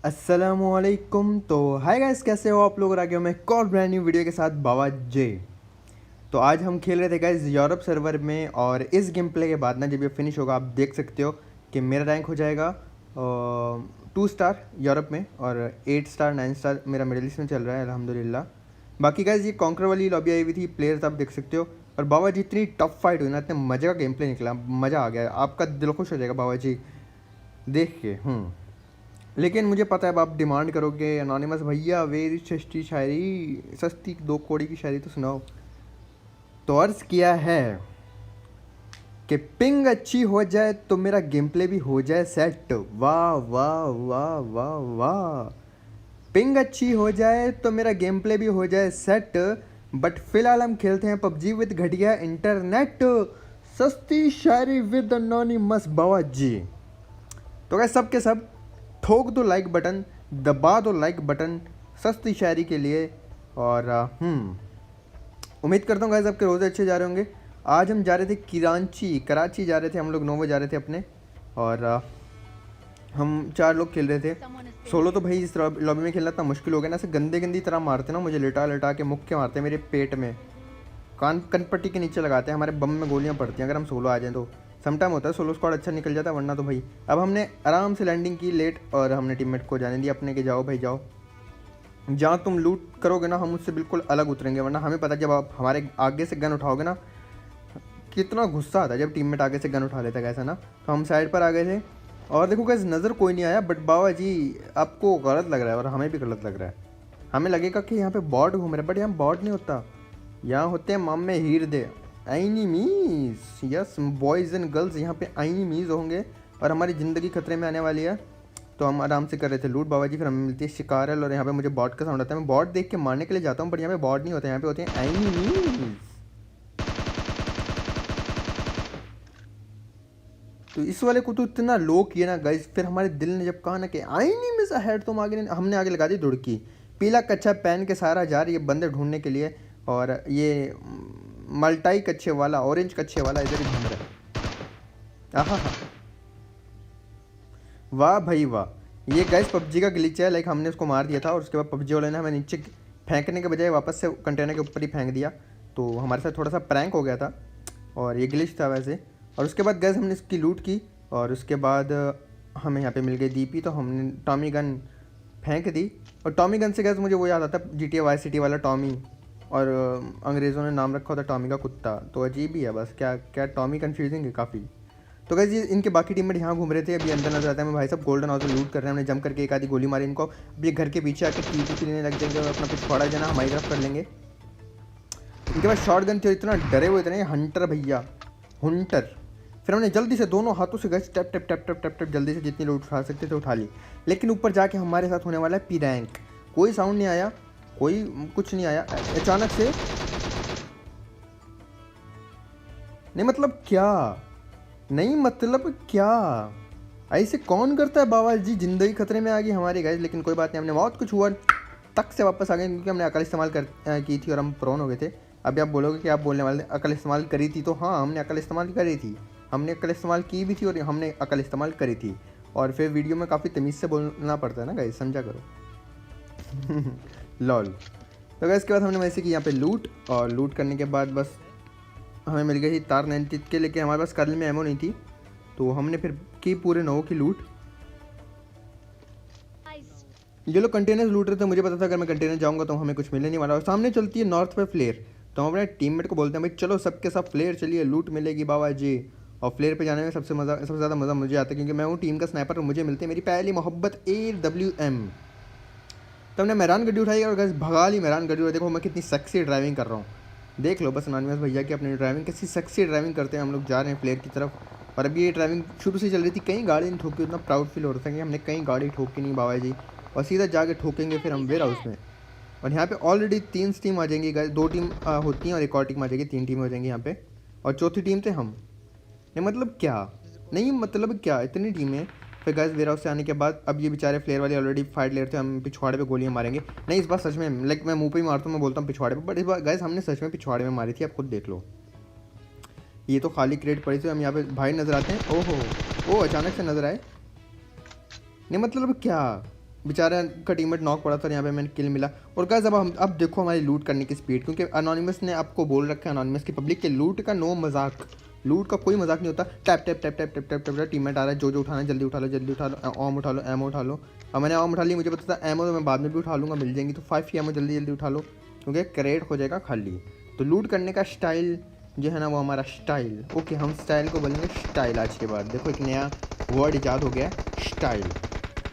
अस्सलामुअलैकुम। तो hi guys, कैसे हो आप लोग? आ गया मैं एक और ब्रांड न्यू वीडियो के साथ बाबा जे। तो आज हम खेल रहे थे गाइस यूरोप सर्वर में, और इस गेम प्ले के बाद ना जब ये फिनिश होगा आप देख सकते हो कि मेरा रैंक हो जाएगा 2 स्टार यूरोप में, और 8 स्टार 9 स्टार मेरा मिडिल ईस्ट में चल रहा है अल्हम्दुलिल्लाह। बाकी गाइस ये कॉन्कर वाली लॉबी आई हुई थी, प्लेयर्स आप देख सकते हो। और बाबा जी इतनी टफ फाइट हुई ना, इतने मज़े का गेम प्ले निकला, मज़ा आ गया, आपका दिल खुश हो जाएगा बाबा जी देख के। लेकिन मुझे पता है अब आप डिमांड करोगे अनोनिमस भैया वेरी सस्ती शायरी, सस्ती 2 कौड़ी की शायरी तो सुनाओ। तो अर्ज़ किया है कि पिंग अच्छी हो जाए तो मेरा गेम प्ले भी हो जाए सेट। वाह वाह वाह वाह वाह। पिंग अच्छी हो जाए तो मेरा गेम प्ले भी हो जाए सेट, बट फिलहाल हम खेलते हैं पबजी विद घटिया इंटरनेट। सस्ती शायरी विद अनोनिमस बाबा जी। तो क्या सब के सब ठोक दो लाइक बटन, दबा दो लाइक बटन सस्ती शायरी के लिए। और उम्मीद करता हूँ गाइस आपके रोज़े अच्छे जा रहे होंगे। आज हम जा रहे थे कराची जा रहे थे हम लोग, 9 बजे जा रहे थे अपने। और हम 4 लोग खेल रहे थे सोलो। तो भाई इस लॉबी में खेलना इतना मुश्किल हो गया ना, ऐसे गंदे गंदी तरह मारते ना मुझे, लिटा लिटा के मुक्के मारते हैं मेरे पेट में, कनपट्टी के नीचे लगाते हैं, हमारे बम में गोलियाँ पड़ती हैं अगर हम सोलो आ जाएँ तो। समटाइम होता है सोलो स्क्वाड अच्छा निकल जाता है, वरना तो भाई। अब हमने आराम से लैंडिंग की लेट, और हमने टीममेट को जाने दिया अपने के जाओ भाई जाओ, जहाँ तुम लूट करोगे ना हम उससे बिल्कुल अलग उतरेंगे। वरना हमें पता जब आप हमारे आगे से गन उठाओगे ना, कितना गुस्सा आता है जब टीममेट आगे से गन उठा लेता है ऐसा ना। तो हम साइड पर आ गए थे, और देखो कैसे नज़र कोई नहीं आया, बट बाबा जी आपको गलत लग रहा है और हमें भी गलत लग रहा है। हमें लगेगा कि यहाँ पे बॉट घूम रहे हैं, बट यहाँ बॉट नहीं होता, यहाँ होते हैं मामे हीर दे enemies. Yes boys and girls, यहाँ पे एनिमीज होंगे और हमारी ज़िंदगी खतरे में आने वाली है। तो हम आराम से कर रहे थे लूट बाबा जी, फिर हमें मिलती है शिकारल, और यहाँ पे मुझे बॉट का साउंड आता है। मैं बॉट देख के मारने के लिए जाता हूँ, बट यहाँ पे बॉट नहीं होता, यहाँ पे होते हैं एनिमीज। तो इस वाले को तो इतना लो किया ना गाइस, फिर हमारे दिल ने जब कहा ना कि एनिमीज अहेड, तो हमने आगे लगा दी दुड़की। पीला कच्छा पहन के सारा जा रही है बंदे ढूंढने के लिए, और ये मल्टाई कच्छे वाला, ऑरेंज कच्छे वाला इधर ही घूम रहा है। आहा हा, वाह भाई वाह। ये गाइस पबजी का ग्लिच है, लाइक हमने उसको मार दिया था और उसके बाद पबजी वाले ने हमें नीचे फेंकने के बजाय वापस से कंटेनर के ऊपर ही फेंक दिया। तो हमारे साथ थोड़ा सा प्रैंक हो गया था, और ये ग्लिच था वैसे। और उसके बाद गैस हमने इसकी लूट की, और उसके बाद हमें यहाँ पे मिल गई डीपी, तो हमने टॉमी गन फेंक दी। और टॉमी गन से गैस मुझे वो याद आता GTA वाई सिटी वाला टॉमी, और अंग्रेज़ों ने नाम रखा होता टॉमी का कुत्ता, तो अजीब ही है बस। क्या क्या टॉमी कन्फ्यूजिंग है काफ़ी। तो गैस ये इनके बाकी टीममेट यहाँ घूम रहे थे, अभी अंदर नजर आता है मैं भाई साहब गोल्डन हाउस लूट कर रहे हैं। हमने जंप करके एक आधी गोली मारी इनको, अब ये घर के पीछे आके टी लेने लग जाएंगे और अपना पिछवाड़ा जो ना हमारी तरफ कर लेंगे। इनके पास शॉर्ट गन थी, इतना डरे हुए थे ना ये हंटर भैया, हंटर। फिर हमने जल्दी से दोनों हाथों से gas tap tap tap tap tap tap जल्दी से जितनी लूट उठा सकते थे उठा ली। लेकिन ऊपर जाके हमारे साथ होने वाला है पी रैंक। कोई साउंड नहीं आया, कोई कुछ नहीं आया, अचानक से नहीं मतलब क्या, नहीं मतलब क्या, ऐसे कौन करता है बाबा जी। ज़िंदगी खतरे में आ गई हमारी गाइस, लेकिन कोई बात नहीं, हमने बहुत कुछ हुआ तक से वापस आ गए, क्योंकि हमने अकल इस्तेमाल की थी और हम प्रोन हो गए थे। अभी आप बोलोगे कि आप बोलने वाले अकल इस्तेमाल करी थी, तो हाँ हमने अकल इस्तेमाल करी थी, हमने अकल इस्तेमाल की भी थी और हमने अकल इस्तेमाल करी थी। और फिर वीडियो में काफ़ी तमीज़ से बोलना पड़ता है ना गाइस, समझा करो। लॉल। तो गाइस इसके बाद हमने वैसे कि यहाँ पे लूट, और लूट करने के बाद बस हमें मिल गई थी तार 90 के, लेकिन हमारे पास कर्ल में एमो नहीं थी, तो हमने फिर की पूरे 9 की लूट। ये लोग कंटेनर्स लूट रहे थे, मुझे पता था अगर मैं कंटेनर जाऊंगा तो हमें कुछ मिलने नहीं वाला। और सामने चलती है नॉर्थ पे फ्लेयर, तो हम अपने टीममेट को बोलते हैं भाई चलो सबके सब फ्लेयर चलिए, लूट मिलेगी बाबा जी। और फ्लेयर पे जाने में सबसे ज़्यादा मज़ा मुझे आता है, क्योंकि मैं हूँ टीम का स्नाइपर और मुझे मिलती है मेरी पहली मोहब्बत AWM। तो हमने मेहरान गड्डी उठाई और भगा ली मेहरान गड्डी। और देखो मैं कितनी सेक्सी ड्राइविंग कर रहा हूँ, देख लो बस अनोनिमस भैया की अपनी ड्राइविंग, कैसी सेक्सी ड्राइविंग करते हैं। हम लोग जा रहे हैं फ्लेयर की तरफ, और अभी ये ड्राइविंग शुरू से चल रही थी, कहीं गाड़ी नहीं ठोकी, उतना प्राउड फील हो रहा था कि हमने कहीं गाड़ी ठोकी नहीं बाबा जी। और सीधा जाके ठोकेंगे फिर हम वेयर हाउस में। और यहाँ पे ऑलरेडी 3 टीम आ जाएंगी गाइस, 2 टीम होती हैं और एक और टीम आ जाएगी, 3 टीम हो जाएंगी यहाँ पे, और चौथी टीम थे हम। नहीं मतलब क्या, नहीं मतलब क्या, इतनी टीमें। फिर गाइस वेयर हाउस से आने के बाद अब ये बेचारे फ्लेयर वाले ऑलरेडी फाइट ले रहे थे, हम पिछवाड़े पे गोलियां मारेंगे। नहीं इस बार सच में, लाइक मैं मुंह पे ही मारता हूँ, मैं बोलता हूँ पिछवाड़े पे, बट इस बार गाइस हमने सच में पिछवाड़े में मारी थी, आप खुद देख लो। ये तो खाली क्रेट पड़ी थी, हम यहाँ पे भाई नज़र आते हैं, ओहो ओ अचानक से नज़र आए। नहीं मतलब क्या, बेचारा का टीममेट नॉक पड़ा था और यहाँ पे मैंने किल मिला। और गाइस अब देखो हमारी लूट करने की स्पीड, क्योंकि अनोनिमस ने आपको बोल रखा है, अनोनिमस की पब्लिक के लूट का नो मजाक, लूट का कोई मजाक नहीं होता। Tap tap tap tap tap tap tap teammate आ रहा है, जो उठाना है जल्दी उठा लो, जल्दी उठा लो, ऑम उठा लो, एमो उठा लो। अब मैंने ऑम उठा ली, मुझे पता था एमो तो मैं बाद में भी उठा लूँगा, मिल जाएंगी, तो 5 की एमो जल्दी जल्दी उठा लो क्योंकि क्रेड हो जाएगा खाली। तो लूट करने का स्टाइल जो है ना वो हमारा स्टाइल, ओके हम स्टाइल को बोलेंगे स्टाइल। आज के बाद देखो एक नया वर्ड ईजाद हो गया स्टाइल।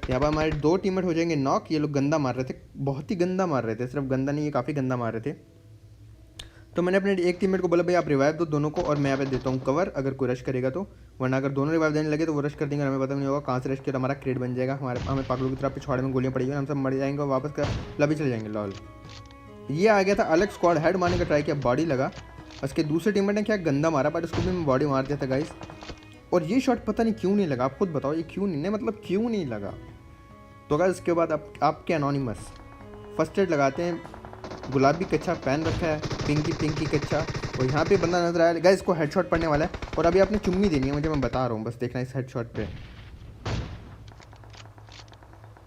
यहाँ पर हमारे 2 टीममेट हो जाएंगे नॉक। ये लोग गंदा मार रहे थे, बहुत ही गंदा मार रहे थे, सिर्फ गंदा नहीं ये काफ़ी गंदा मार रहे थे। तो मैंने अपने एक टीममेट को बोला भाई आप रिवाइव दो दोनों को, और मैं यहाँ पे देता हूँ कवर अगर कोई रश करेगा तो, वरना अगर दोनों रिवाइव देने लगे तो वो रश कर देंगे, हमें पता नहीं होगा कहाँ से रश किया, हमारा क्रेड बन जाएगा, हमें पागलों की तरह पिछवाड़े में गोलियाँ पड़ेगी, हम सब मर जाएंगे और वापस कर लबी चले जाएंगे। लॉल ये आ गया था अलग स्क्वाड, हेड मारने का ट्राई किया, बॉडी लगा। उसके दूसरे टीममेट ने क्या गंदा मारा, बट उसको भी मैं बॉडी मार दिया था गाइस। और ये शॉट पता नहीं क्यों नहीं लगा, आप खुद बताओ ये क्यों नहीं, मतलब क्यों नहीं लगा। तो गाइस इसके बाद आपके अनोनिमस फर्स्ट एड लगाते हैं, गुलाबी कच्चा पहन रखा है, पिंकी कच्चा, और यहाँ पे बंदा नजर आया गाइस, इसको हेडशॉट पड़ने वाला है। और अभी आपने चुम्मी देनी है मुझे, मैं बता रहा हूँ, बस देखना इस हेडशॉट पे।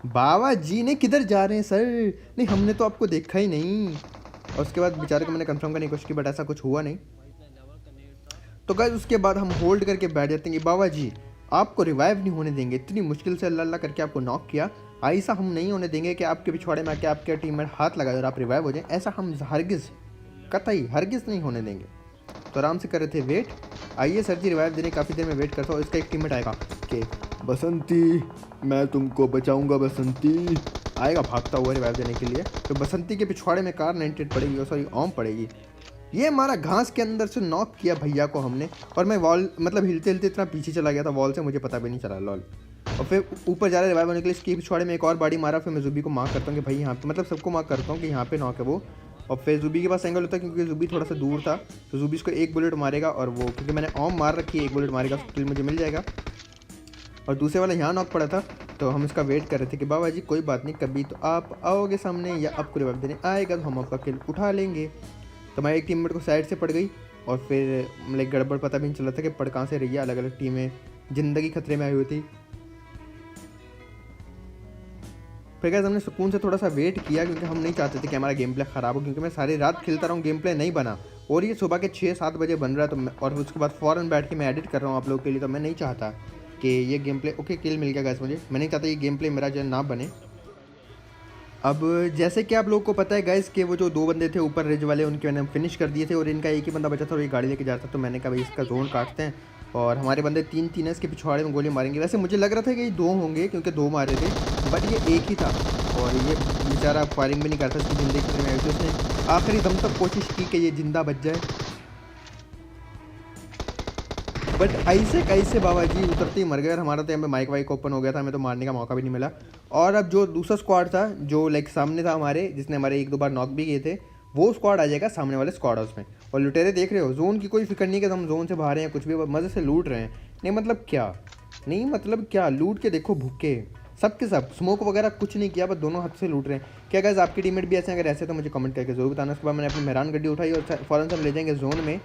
बाबा जी ने किधर जा रहे हैं सर, नहीं हमने तो आपको देखा ही नहीं। और उसके बाद बेचारे को मैंने कंफर्म करने की कोशिश की, बट ऐसा कुछ हुआ नहीं। तो गाइस उसके बाद हम होल्ड करके बैठ जाते हैं कि बाबा जी आपको रिवाइव नहीं होने देंगे, इतनी मुश्किल से अल्लाह अल्लाह करके आपको नॉक किया, ऐसा हम नहीं होने देंगे कि आपके पिछवाड़े में आके आपके टीममेट हाथ लगाए और आप रिवाइव हो जाएं, ऐसा हम हरगिज़ कतई हरगिज़ नहीं होने देंगे। तो आराम से कर रहे थे वेट, आइए सर जी रिवाइव देने, काफ़ी देर में वेट करता हूँ, इसका एक टीममेट आएगा कि बसंती मैं तुमको बचाऊंगा, बसंती आएगा भागता हुआ रिवाइव देने के लिए। तो बसंती के पिछवाड़े में कार 98 पड़ेगी, और सॉरी ऑम पड़ेगी। ये हमारा घास के अंदर से नॉक किया भैया को हमने, और मैं वॉल मतलब हिलते हिलते इतना पीछे चला गया था वॉल से, मुझे पता भी नहीं चला। लॉल और फिर ऊपर जा रहे रिवाइव होने के लिए इसके पिछवाड़े में एक और बॉडी मारा। फिर मैं जुबी को मार्क करता हूँ कि भाई यहाँ पे, मतलब सबको मार्क करता हूँ कि यहाँ पे नॉक है वो। और फिर जुबी के पास एंगल होता है क्योंकि जुबी थोड़ा सा दूर था, तो जुबी इसको एक बुलेट मारेगा, और वो क्योंकि मैंने ऑम मार रखी है, एक बुलेट मारेगा तो किल मुझे मिल जाएगा। और दूसरे वाला यहाँ नॉक पड़ा था, तो हम इसका वेट कर रहे थे कि बाबा जी कोई बात नहीं, कभी तो आप आओगे सामने या आपको रिवाइव देने आएगा तो हम आपका किल उठा लेंगे। तो मैं एक टीममेट को साइड से पड़ गई, और फिर लाइक गड़बड़ पता भी नहीं चला था कि पड़ कहाँ से रही है, अलग अलग टीमें, ज़िंदगी खतरे में आई हुई थी। फिर गाइस हमने सुकून से थोड़ा सा वेट किया, क्योंकि हम नहीं चाहते थे कि हमारा गेम प्ले ख़राब हो, क्योंकि मैं सारी रात खेलता रहा हूँ, गेम प्ले नहीं बना, और ये सुबह के 6-7 बजे बन रहा है। तो और उसके बाद फ़ौरन बैठ के मैं एडिट कर रहा हूँ आप लोगों के लिए, तो मैं नहीं चाहता कि ये गेम प्ले, ओके किल मिल गया गाइस मुझे, मैं नहीं चाहता ये गेम प्ले मेरा जो ना बने। अब जैसे कि आप लोगों को पता है गाइस कि वो जो 2 बंदे थे ऊपर रिज वाले, उनके मैंने फिनिश कर दिए थे, और इनका एक ही बंदा बचा था और ये गाड़ी लेके जा रहा था। तो मैंने कहा भाई इसका जोन काटते हैं, और हमारे बंदे 3-3 है, इसके पिछवाड़े में गोली मारेंगे। वैसे मुझे लग रहा था कि ये 2 होंगे क्योंकि 2 मारे थे, बट ये एक ही था, और ये बेचारा फायरिंग भी नहीं करता, इसकी ज़िंदगी खतरे में आई थी। उसने आखिरी दम तक कोशिश की कि ये जिंदा बच जाए, बट ऐसे कैसे बाबा जी उतरते ही मर गए। और हमारा तो यहाँ पे माइक वाइक ओपन हो गया था, हमें तो मारने का मौका भी नहीं मिला। और अब जो दूसरा स्क्वाड था जो लाइक सामने था हमारे, जिसने हमारे 1-2 बार नॉक भी किए थे, वो स्क्वाड आ जाएगा सामने वाले स्क्वाड हाउस में। और लुटेरे देख रहे हो, जोन की कोई फिक्र नहीं कि हम जोन से बाहर हैं, कुछ भी मज़े से लूट रहे हैं। नहीं मतलब क्या, नहीं मतलब क्या, लूट के देखो भूखे सबके सब, स्मोक वगैरह कुछ नहीं किया, बस दोनों हाथ से लूट रहे हैं। क्या गाइस आपकी टीममेट भी ऐसे हैं? अगर ऐसे तो मुझे कमेंट करके जरूर बताना। उसके बाद मैंने अपनी मेहरान गड्डी उठाई और फ़ौरन से हम ले जाएंगे जोन में,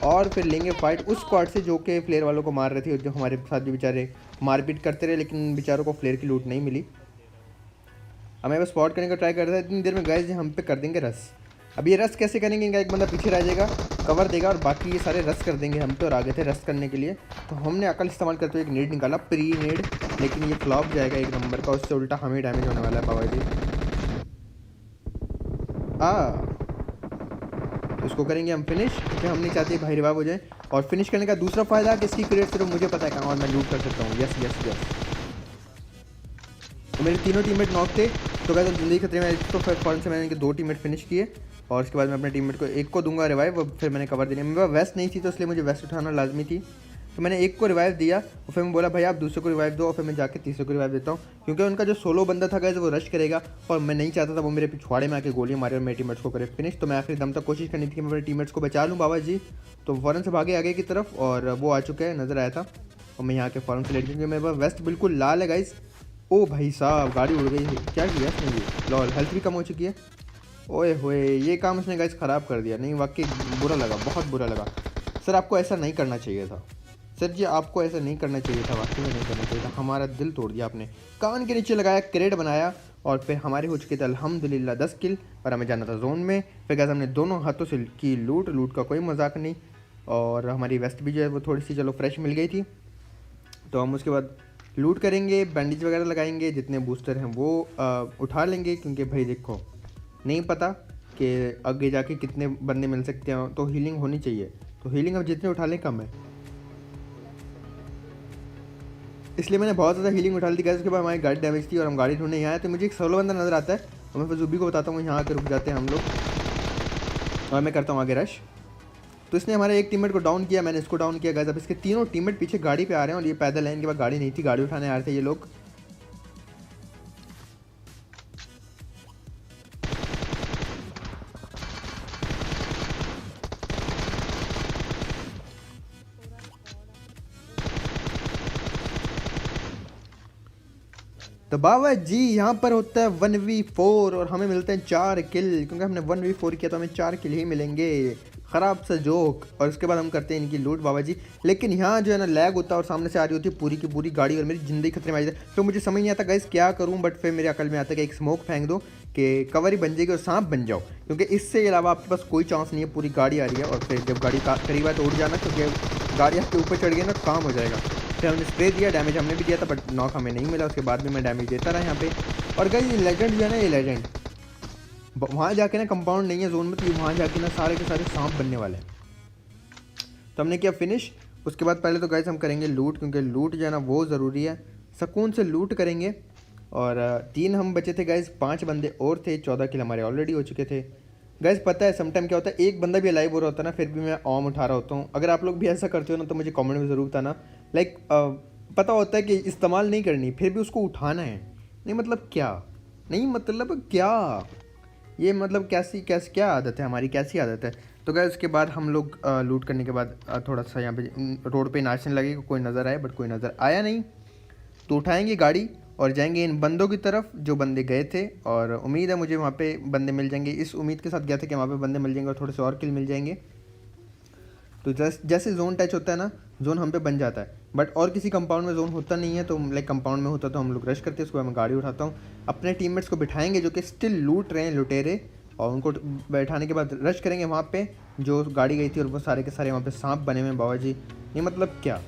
और फिर लेंगे फाइट उस स्क्वाड से जो कि फ्लेयर वालों को मार रहे थे, जो हमारे साथ भी बेचारे मारपीट करते रहे, लेकिन बेचारों को फ्लेयर की लूट नहीं मिली। हमें बस स्पॉट करने का ट्राई कर रहा था, इतनी देर में गाइस हम पे कर देंगे रस। अब ये रस कैसे करेंगे, इनका एक बंदा पीछे रह जाएगा, कवर देगा, और बाकी ये सारे रस कर देंगे हम पे। और आगे थे रस करने के लिए, तो हमने अकल इस्तेमाल करते हुए एक नेड निकाला, प्री नेड, लेकिन ये फ्लॉप जाएगा 1 नंबर का, उससे उल्टा हमें डैमेज होने वाला है बाबा जी। तो इसको करेंगे हम फिनिश, क्योंकि हम नहीं चाहते भाई रिवाइव हो जाए। और फिनिश करने का दूसरा फ़ायदा कि इसकी क्रेट सिर्फ मुझे पता है कहाँ, और मैं लूट कर सकता हूँ। Yes yes yes. तो मेरे तीनों टीममेट नॉक थे, तो कहते ज़िंदगी खतरे में। तो फिर फ़ौरन से मैंने इनके 2 टीममेट फिनिश किए, और उसके बाद मैं अपने टीममेट को एक को दूंगा रिवाइव। फिर मैंने कवर देने, मेरे पास वेस्ट नहीं थी, तो इसलिए मुझे वेस्ट उठाना लाजमी थी। तो मैंने एक को रिवाइव दिया, और फिर मैं बोला भाई आप दूसरे को रिवाइव दो, और फिर मैं जाके तीसरे को रिवाइव देता हूँ, क्योंकि उनका जो सोलो बंदा था गाइस वो रश करेगा, और मैं नहीं चाहता था वो मेरे पिछवाड़े में आके गोलियां मारे और मेरे टीममेट्स को करे फिनिश। तो मैं आखिरी दम तक कोशिश करनी थी कि मैं मेरे टीममेट्स को बचा लूँ बाबा जी। तो फ़ौरन से भागे आगे की तरफ, और वो आ चुका है, नज़र आया था, और मैं यहाँ के फ़ौरन से लेट गया। मेरे पास वेस्ट बिल्कुल लाल है गाइस। ओ भाई साहब गाड़ी उड़ गई है, क्या किया इसने? ये लॉल हेल्थ भी कम हो चुकी है। ओए होए ये काम इसने गाइस ख़राब कर दिया। नहीं वाकई बुरा लगा, बहुत बुरा लगा सर, आपको ऐसा नहीं करना चाहिए था। सर जी आपको ऐसा नहीं करना चाहिए था, वाकई में नहीं करना चाहिए था, हमारा दिल तोड़ दिया आपने। कान के नीचे लगाया, क्रेड बनाया और फिर हमारे हो चुके थे अल्हम्दुलिल्लाह 10 किल और हमें जाना था जोन में। फिर गाइस हमने दोनों हाथों से की लूट का कोई मजाक नहीं। और हमारी वेस्ट भी जो है वो थोड़ी सी चलो फ्रेश मिल गई थी। तो हम उसके बाद लूट करेंगे, बैंडेज वगैरह लगाएंगे, जितने बूस्टर हैं वो उठा लेंगे, क्योंकि भाई देखो नहीं पता कि आगे जाके कितने बंदे मिल सकते हैं, तो हीलिंग होनी चाहिए। तो हीलिंग अब जितने उठा लें कम है, इसलिए मैंने बहुत ज़्यादा हीलिंग उठा ली थी। उसके बाद हमारी गाड़ी डैमेज थी और हम गाड़ी ढूंढने यहाँ आए, तो मुझे एक 16 बंदा नज़र आता है और मैं फिर जुबी को बताता हूँ यहाँ आकर रुक जाते हैं हम लोग और मैं करता हूँ आगे रश। तो इसने हमारे एक टीममेट को डाउन किया, मैंने इसको डाउन किया गाइस। अब इसके तीनों टीममेट पीछे गाड़ी पे आ रहे हैं और ये पैदल है, इनके पास गाड़ी नहीं थी, गाड़ी उठाने आ रहे थे ये लोग। तो बाबा जी यहाँ पर होता है 1v4 और हमें मिलते हैं 4 किल, क्योंकि हमने 1v4 किया तो हमें 4 किल ही मिलेंगे। ख़राब सा जोक। और उसके बाद हम करते हैं इनकी लूट बाबा जी। लेकिन यहाँ जो है ना लैग होता है और सामने से आ रही होती है पूरी की पूरी गाड़ी और मेरी ज़िंदगी खतरे में आ जाती है। तो मुझे समझ नहीं आता गाइस क्या करूँ, बट फिर मेरे अकल में आता है कि एक स्मोक फेंक दो कि कवर ही बन जाएगी और सांप बन जाओ, क्योंकि इससे अलावा आपके पास कोई चांस नहीं है। पूरी गाड़ी आ रही है और फिर जब गाड़ी करीब है तो उड़ जाना, क्योंकि गाड़ी आपके ऊपर चढ़ गई ना काम हो जाएगा। फिर हमने स्प्रे दिया, डैमेज हमने भी दिया था बट नॉक हमें नहीं मिला। उसके बाद भी मैं डैमेज देता रहा यहाँ पे। और गाइस ये लेजेंड जो है ना, ये लेजेंड वहाँ जाके ना कंपाउंड नहीं है जोन में, तो ये वहाँ जाके ना सारे के सारे सांप बनने वाले हैं। तो हमने किया फिनिश। उसके बाद पहले तो गाइस हम करेंगे लूट, क्योंकि लूट जो है ना वो ज़रूरी है, सुकून से लूट करेंगे। और 3 हम बचे थे गाइस, 5 बंदे और थे, 14 किल हमारे ऑलरेडी हो चुके थे। गाइस पता है समटाइम क्या होता है, एक बंदा भी अलाइव हो रहा होता है ना, फिर भी मैं ऑम उठा रहा होता हूँ। अगर आप लोग भी ऐसा करते हो ना तो मुझे कमेंट में ज़रूर बताना। लाइक पता होता है कि इस्तेमाल नहीं करनी, फिर भी उसको उठाना है। नहीं मतलब क्या, नहीं मतलब क्या, ये मतलब कैसी क्या आदत है हमारी, कैसी आदत है। तो गाइस उसके बाद हम लोग लूट करने के बाद थोड़ा सा यहाँ पे रोड पे नाचने लगे, कोई नज़र आए, बट कोई नज़र आया नहीं। तो उठाएंगे गाड़ी और जाएंगे इन बंदों की तरफ जो बंदे गए थे, और उम्मीद है मुझे वहाँ पे बंदे मिल जाएंगे। इस उम्मीद के साथ गया था कि वहाँ पे बंदे मिल जाएंगे और थोड़े से और किल मिल जाएंगे। तो जैसे जोन टच होता है ना, जोन हम पे बन जाता है, बट और किसी कंपाउंड में जोन होता नहीं है। तो लाइक कंपाउंड में होता तो हम लोग रश करते हैं, उसके बाद मैं गाड़ी उठाता हूँ, अपने टीममेट्स को बिठाएंगे जो कि स्टिल लूट रहे हैं लुटेरे, और उनको बैठाने के बाद रश करेंगे वहाँ पे जो गाड़ी गई थी। और वो सारे के सारे वहाँ पे सांप बने हुए हैं बाबा जी। ये मतलब क्या,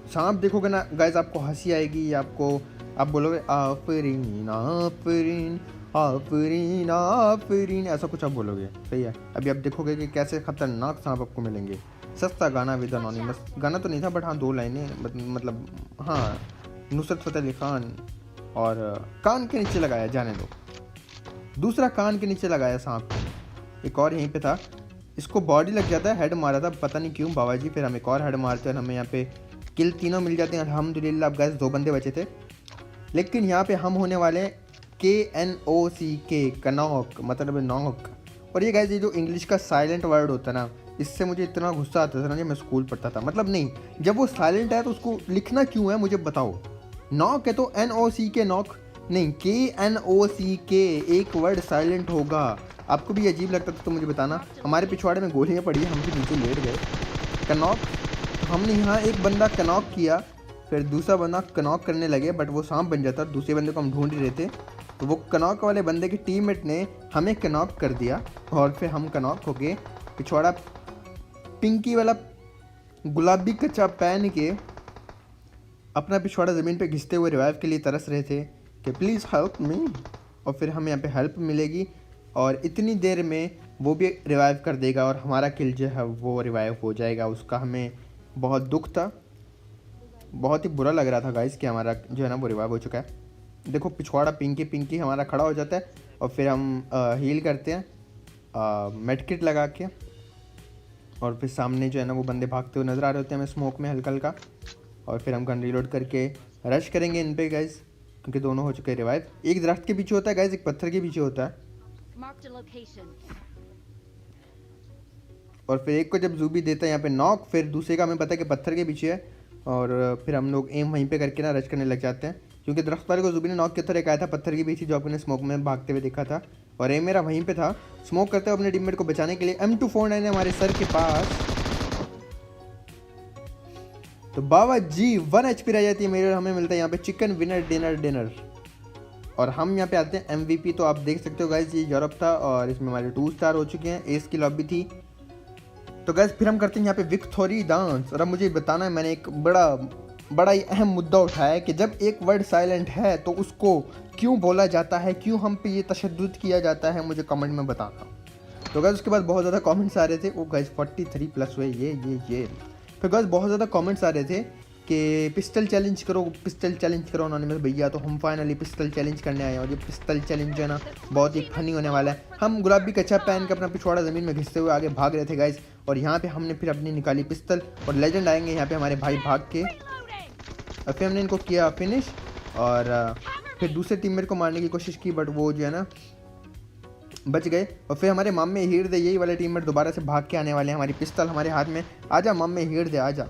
सांप देखोगे ना गाइस आपको हंसी आएगी, आपको आप बोलोगे आफरीन आफरीन आफरीन आफरीन, ऐसा कुछ आप बोलोगे, सही है। अभी आप देखोगे कि कैसे ख़तरनाक सांप आपको मिलेंगे। सस्ता गाना विद अनोनिमस, गाना तो नहीं था बट हाँ 2 लाइनें, मतलब हाँ, नुसरत फ़तेह अली खान। और कान के नीचे लगाया, जाने दो, दूसरा कान के नीचे लगाया सांप। एक और यहीं पे था, इसको बॉडी लग जाता है, हेड मारा था पता नहीं क्यों बाबा जी। फिर हम एक और हेड मारते हैं और हमें यहाँ पे किल तीनों मिल जाते हैं अल्हम्दुलिल्लाह। अब गाइस 2 बंदे बचे थे, लेकिन यहाँ पे हम होने वाले हैं KNOCK, कनॉक मतलब नॉक। और ये गाइस ये जो इंग्लिश का साइलेंट वर्ड होता है ना, इससे मुझे इतना गुस्सा आता था ना जब मैं स्कूल पढ़ता था। मतलब नहीं, जब वो साइलेंट है तो उसको लिखना क्यों है मुझे बताओ। नॉक है तो NOCK नॉक, नहीं KNOCK, एक वर्ड साइलेंट होगा। आपको भी अजीब लगता था तो मुझे बताना। हमारे पिछवाड़े में गोलियाँ पड़ी, हम भी नीचे लेट गए। कनॉक, हमने यहाँ एक बंदा कनॉक किया, फिर दूसरा बंदा कनॉक करने लगे बट वो सांप बन जाता, दूसरे बंदे को हम ढूंढ ही रहे थे। तो वो कनॉक वाले बंदे के टीममेट ने हमें कनॉक कर दिया और फिर हम कनॉक हो गए। पिछवाड़ा पिंकी वाला गुलाबी कच्चा पहन के अपना पिछवाड़ा ज़मीन पे घिसते हुए रिवाइव के लिए तरस रहे थे कि प्लीज़ हेल्प मी। और फिर हमें यहाँ पे हेल्प मिलेगी और इतनी देर में वो भी रिवाइव कर देगा और हमारा किल जो है वो रिवाइव हो जाएगा। उसका हमें बहुत दुख था, बहुत ही बुरा लग रहा था गाइस कि हमारा जो है ना वो रिवाइव हो चुका है। देखो पिछवाड़ा पिंकी हमारा खड़ा हो जाता है और फिर हम हील करते हैं मेडकिट लगा के, और फिर सामने जो है ना वो बंदे भागते हुए नज़र आ रहे होते हैं हमें स्मोक में हल्का हल्का। और फिर हम गन रीलोड करके रश करेंगे इन पे गाइस, क्योंकि दोनों हो चुके हैं रिवाइव। एक दरख्त के पीछे होता है गाइस, एक पत्थर के पीछे होता है। और फिर एक को जब जूबी देता है यहाँ पे नॉक, फिर दूसरे का हमें पता है कि पत्थर के पीछे है, और फिर हम लोग एम वहीं पे करके ना रश करने लग जाते हैं, क्योंकि दरख्त वाले को जूबी ने नॉक किया था, एक आया था पत्थर के पीछे जो आपने स्मोक में भागते हुए देखा था, और एम मेरा वहीं पे था स्मोक करते हुए अपने टीममेट को बचाने के लिए। M249 है हमारे सर के पास, तो बाबा जी 1 HP रह जाती है मेरी और हमें मिलता है यहाँ पे चिकन विनर डिनर डिनर। और हम यहाँ पे आते हैं MVP। तो आप देख सकते हो गाइज ये यूरोप था और इसमें हमारे 2 स्टार हो चुके हैं, एस की लॉबी थी। तो गाइज फिर हम करते हैं यहाँ पे विक्टोरी डांस। और अब मुझे बताना है, मैंने एक बड़ा ही अहम मुद्दा उठाया है कि जब एक वर्ड साइलेंट है तो उसको क्यों बोला जाता है, क्यों हम पे ये तशद्दुद किया जाता है, मुझे कमेंट में बताना। तो गाइज उसके बाद बहुत ज़्यादा कमेंट्स आ रहे थे, वो गाइज 43+ हुए ये। फिर गाइज बहुत ज़्यादा कमेंट्स आ रहे थे कि पिस्टल चैलेंज करो, पिस्टल चैलेंज करो उन्होंने भैया। तो हम फाइनली पिस्टल चैलेंज करने आए हैं और ये पिस्टल चैलेंज जो है ना बहुत ही फनी होने वाला है। हम गुलाबी कच्चा पहन के अपना पिछवाड़ा ज़मीन में घिसते हुए आगे भाग रहे थे गाइज, और यहाँ पे हमने फिर अपनी निकाली पिस्टल और लेजेंड आएंगे यहाँ पे हमारे भाई भाग के, और फिर हमने इनको किया फिनिश। और फिर दूसरे टीममेट को मारने की कोशिश की बट वो जो है ना बच गए। और फिर हमारे मामे हीर दे यही वाले टीममेट दोबारा से भाग के आने वाले हैं, हमारी पिस्टल हमारे हाथ में। आजा मामे हीर दे आजा।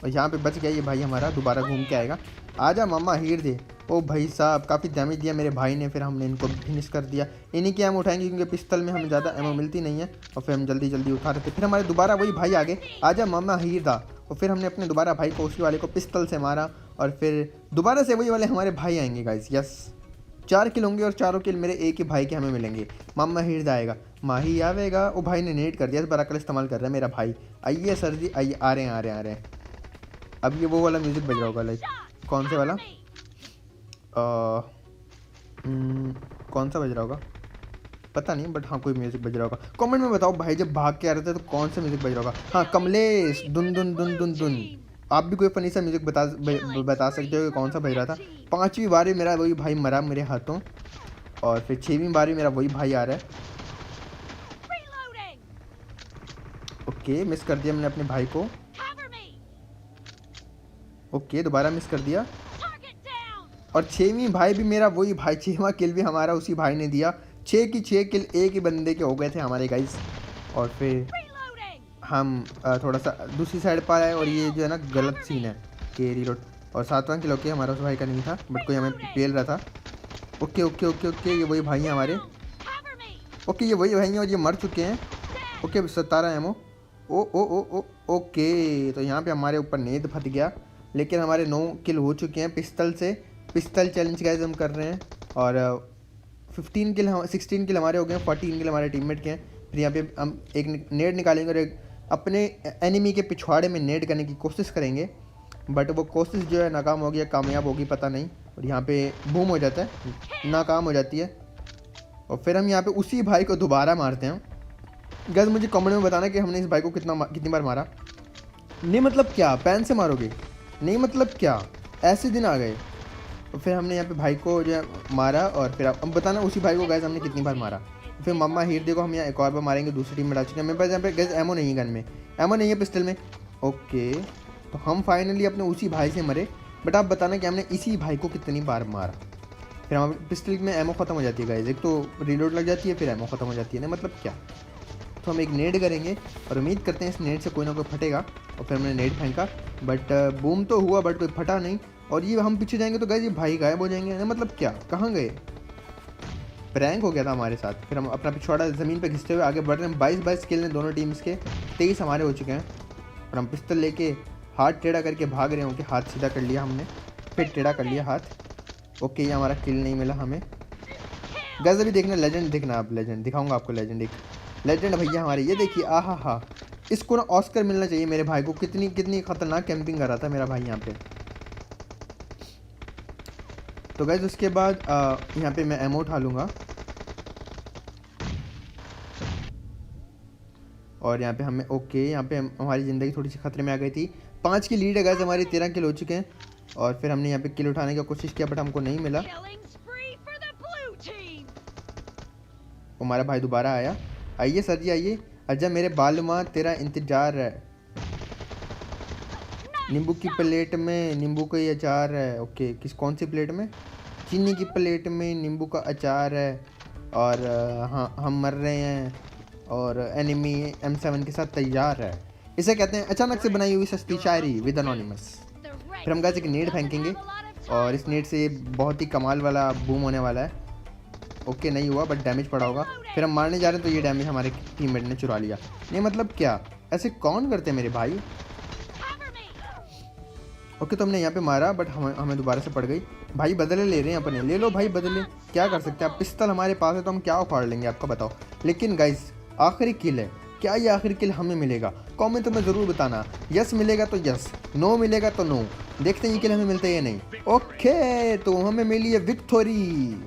और यहाँ पे बच गया ये भाई हमारा, दोबारा घूम के आएगा। आजा मामा हीर दे। ओ भाई साहब काफ़ी डैमेज दिया मेरे भाई ने, फिर हमने इनको फिनिश कर दिया। इन्हीं की एम उठाएंगे क्योंकि पिस्टल में हमें ज़्यादा एमो मिलती नहीं है, और फिर हम जल्दी उठा रहे थे। फिर हमारे दोबारा वही भाई आगे, आजा मामा हीर दा। और फिर हमने अपने दोबारा भाई को उसी वाले को पिस्टल से मारा, और फिर दोबारा से वही वाले हमारे भाई आएंगे गाइस। यस 4 किल होंगे और चारों किल मेरे एक ही भाई के हमें मिलेंगे। मामा हीर दा आएगा, माही आवेगा। वो भाई ने नेट कर दिया, इस बार अकल इस्तेमाल कर रहा है मेरा भाई। आइए सर जी आइए, आ रहे हैं। अब ये वो वाला म्यूज़िक बज रहा होगा, लाइक कौन से वाला कौन सा बज रहा होगा पता नहीं, बट हाँ कोई म्यूज़िक बज रहा होगा। कमेंट में बताओ भाई जब भाग के आ रहे थे तो कौन सा म्यूज़िक बज रहा होगा। हाँ कमलेश दुन दुन दुन दुन दुन। आप भी कोई फनी सा म्यूज़िक बता सकते हो कि कौन सा बज रहा था। 5वीं बार मेरा वही भाई मरा मेरे हाथों, और फिर 6वीं बार मेरा वही भाई आ रहा है। ओके मिस कर दिया मैंने अपने भाई को। ओके दोबारा मिस कर दिया। और 6वीं भाई भी मेरा वही भाई, 6वां किल भी हमारा उसी भाई ने दिया। 6 की 6 किल एक ही बंदे के हो गए थे हमारे गाइस। और फिर हम थोड़ा सा दूसरी साइड पर आए, और ये जो है ना गलत सीन है कि रीलोड। और 7वां किल ओके हमारा उस भाई का नहीं था, बट कोई हमें पेल रहा था। ओके ये वही भाई हैं हमारे। ओके ये वही भाई हैं और ये मर चुके हैं। Okay 17 ammo. ओ ओके तो यहाँ पे हमारे ऊपर नेद फट गया, लेकिन हमारे 9 किल हो चुके हैं पिस्टल से। पिस्टल चैलेंज गाइस हम कर रहे हैं, और 16 किल हमारे हो गए हैं, 14 किल हमारे टीममेट के हैं। फिर यहाँ पे हम एक नेड निकालेंगे और एक अपने एनिमी के पिछवाड़े में नेड करने की कोशिश करेंगे, बट वो कोशिश जो है नाकाम होगी या कामयाब होगी पता नहीं। और यहाँ पे बूम हो जाता है, नाकाम हो जाती है। और फिर हम यहाँ पे उसी भाई को दोबारा मारते हैं। गाइस मुझे कमेंट में बताना कि हमने इस भाई को कितनी बार मारा। नहीं मतलब क्या पैन से मारोगे, नहीं मतलब क्या ऐसे दिन आ गए। और फिर हमने यहाँ पे भाई को जो है मारा, और फिर अब बताना उसी भाई को गैस हमने कितनी बार मारा। फिर मम्मा हीर दे को हम यहाँ एक और बार मारेंगे, दूसरी टीम में डाल चुके हैं। मेरे पास यहाँ पे गैस एमो नहीं है, गन में एमो नहीं है, पिस्टल में। ओके तो हम फाइनली अपने उसी भाई से मरे, बट आप बताना कि हमने इसी भाई को कितनी बार मारा। फिर हमारे पिस्टल में एमो ख़त्म हो जाती है गाइस, एक तो रीलोड लग जाती है फिर एमो ख़त्म हो जाती है, ना मतलब क्या। तो हम एक नेड करेंगे और उम्मीद करते हैं इस नेड से कोई ना कोई फटेगा। और फिर हमने नेड फेंका, बट बूम तो हुआ बट कोई फटा नहीं। और ये हम पीछे जाएंगे तो गाइस ये भाई गायब हो जाएंगे, ना मतलब क्या, कहाँ गए। प्रैंक हो गया था हमारे साथ। फिर हम अपना पिछवाड़ा ज़मीन पे घिसते हुए आगे बढ़ रहे हैं। 22 किल हैं दोनों टीम्स के, 23 हमारे हो चुके हैं। और हम पिस्टल लेके हाथ टेढ़ा करके भाग रहे हैं कि हाथ सीधा कर लिया हमने, फिर टेढ़ा कर लिया हाथ। ओके ये हमारा किल नहीं मिला हमें। गाइस अभी देखना लेजेंड, देखना आप लेजेंड दिखाऊंगा आपको। लेजेंड एक लेजेंड भैया हमारे, ये देखिए आहा हा, इसको ना ऑस्कर मिलना चाहिए मेरे भाई को। कितनी खतरनाक कैंपिंग कर रहा था मेरा भाई यहाँ पे। तो गाइस उसके बाद यहाँ पे मैं एमो उठा लूँगा, और यहाँ पे हमें ओके यहाँ पे हमारी ज़िंदगी थोड़ी सी खतरे में आ गई थी। 5 की लीड है गाइस हमारी, 13 किल हो चुके हैं। और फिर हमने यहाँ पे किल उठाने की कोशिश किया बट हमको नहीं मिला। हमारा भाई दोबारा आया, आइए सर जी आइए। अच्छा मेरे बालमा तेरा इंतजार है, नींबू की प्लेट में नींबू का ही अचार है। ओके कौन सी प्लेट में, चीनी की प्लेट में नींबू का अचार है। और हाँ हम मर रहे हैं और एनिमी M7 के साथ तैयार है। इसे कहते हैं अचानक से बनाई हुई सस्ती शायरी विद अनोनिमस। फिर हम गाइस एक नेट फेंकेंगे और इस नेट से बहुत ही कमाल वाला बूम होने वाला है। ओके नहीं हुआ बट डैमेज पड़ा होगा। फिर हम मारने जा रहे हैं तो ये डैमेज हमारे टीममेट ने चुरा लिया। नहीं मतलब क्या, ऐसे कौन करते हैं मेरे भाई। ओके, तो हमने यहाँ पे मारा बट हमें दोबारा से पड़ गई। भाई बदले ले रहे हैं अपने, ले लो भाई बदले, क्या कर सकते हैं आप, पिस्तल हमारे पास है तो हम क्या उखाड़ लेंगे आपका बताओ। लेकिन गाइस आखिरी किल है, क्या ये आखिरी किल हमें मिलेगा? कमेंट में ज़रूर बताना, यस मिलेगा तो यस, नो मिलेगा तो नो। देखते हैं ये किल हमें मिलता है या नहीं। ओके, तो हमें मिली है विक्टोरी।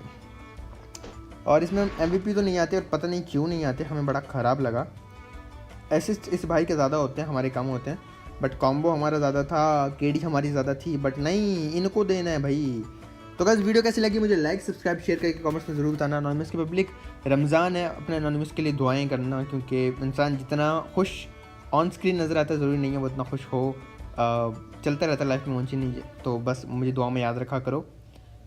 और इसमें MVP तो नहीं आते, और पता नहीं क्यों नहीं आते, हमें बड़ा ख़राब लगा। असिस्ट इस भाई के ज़्यादा होते हैं, हमारे कम होते हैं, बट कॉम्बो हमारा ज़्यादा था, केडी हमारी ज़्यादा थी, बट नहीं, इनको देना है भाई। तो गाइस वीडियो कैसी लगी मुझे लाइक सब्सक्राइब शेयर करके कमेंट्स में ज़रूर बताना। एनोनिमस की पब्लिक, रमज़ान है, अपने एनोनिमस के लिए दुआएं करना, क्योंकि इंसान जितना खुश ऑन स्क्रीन नज़र आता है ज़रूरी नहीं है वो इतना खुश हो, चलता रहता है लाइफ में ऊँची नीचे। तो बस मुझे दुआ में याद रखा करो।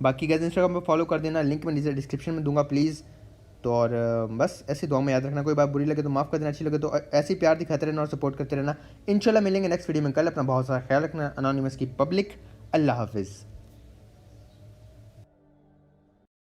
बाकी गाइस इंस्टाग्राम पर फॉलो कर देना, लिंक मैं नीचे डिस्क्रिप्शन में दूंगा प्लीज़। तो और बस ऐसे दुआ में याद रखना, कोई बात बुरी लगे तो माफ़ कर देना, अच्छी लगे तो ऐसे ही प्यार दिखाते रहना और सपोर्ट करते रहना। इंशाल्लाह मिलेंगे नेक्स्ट वीडियो में कल। अपना बहुत सारा ख्याल रखना। एनोनिमस की पब्लिक, अल्लाह हाफिज़।